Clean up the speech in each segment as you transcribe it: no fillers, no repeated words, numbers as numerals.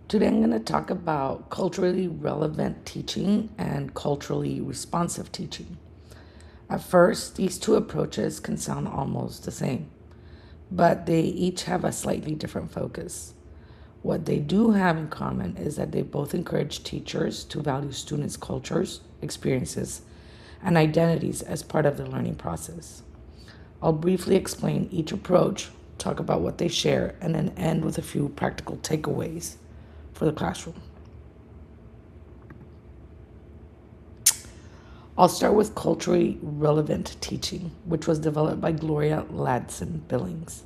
Today I'm going to talk about culturally relevant teaching and culturally responsive teaching. At first, these two approaches can sound almost the same, but they each have a slightly different focus. What they do have in common is that they both encourage teachers to value students' cultures, experiences, and identities as part of the learning process. I'll briefly explain each approach, talk about what they share, and then end with a few practical takeaways for the classroom. I'll start with culturally relevant teaching, which was developed by Gloria Ladson Billings.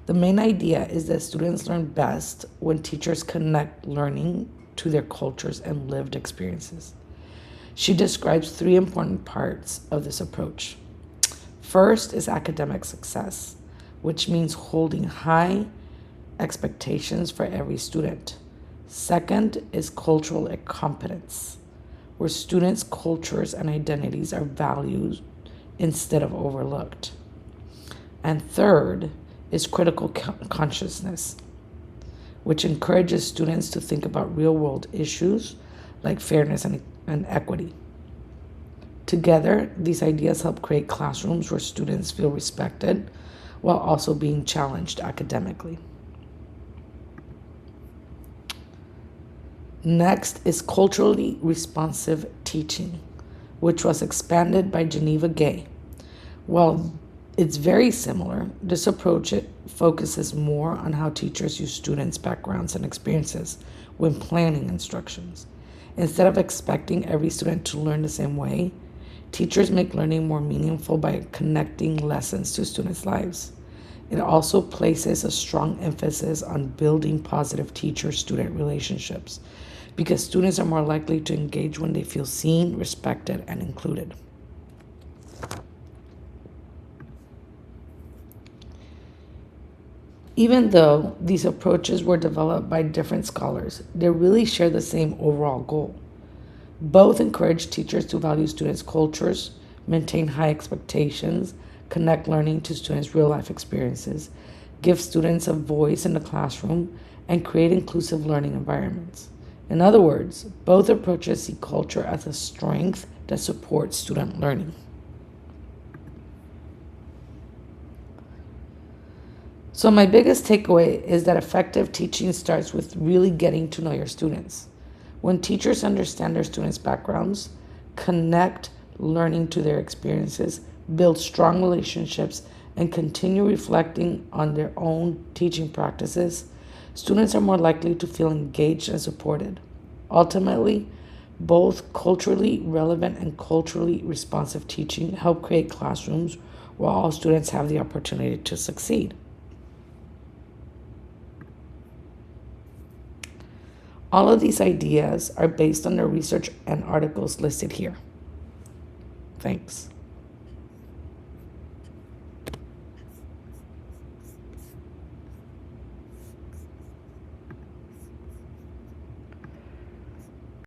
The main idea is that students learn best when teachers connect learning to their cultures and lived experiences. She describes three important parts of this approach. First is academic success, which means holding high expectations for every student. Second is cultural competence, where students' cultures and identities are valued instead of overlooked. And third is critical consciousness, which encourages students to think about real world issues like fairness and equity. Together, these ideas help create classrooms where students feel respected while also being challenged academically. Next is culturally responsive teaching, which was expanded by Geneva Gay. While it's very similar, this approach focuses more on how teachers use students' backgrounds and experiences when planning instructions. Instead of expecting every student to learn the same way, teachers make learning more meaningful by connecting lessons to students' lives. It also places a strong emphasis on building positive teacher-student relationships because students are more likely to engage when they feel seen, respected, and included. Even though these approaches were developed by different scholars, they really share the same overall goal. Both encourage teachers to value students' cultures, maintain high expectations, connect learning to students' real life experiences, give students a voice in the classroom, and create inclusive learning environments. In other words, both approaches see culture as a strength that supports student learning. So, my biggest takeaway is that effective teaching starts with really getting to know your students. When teachers understand their students' backgrounds, connect learning to their experiences, build strong relationships, and continue reflecting on their own teaching practices, students are more likely to feel engaged and supported. Ultimately, both culturally relevant and culturally responsive teaching help create classrooms where all students have the opportunity to succeed. All of these ideas are based on the research and articles listed here. Thanks.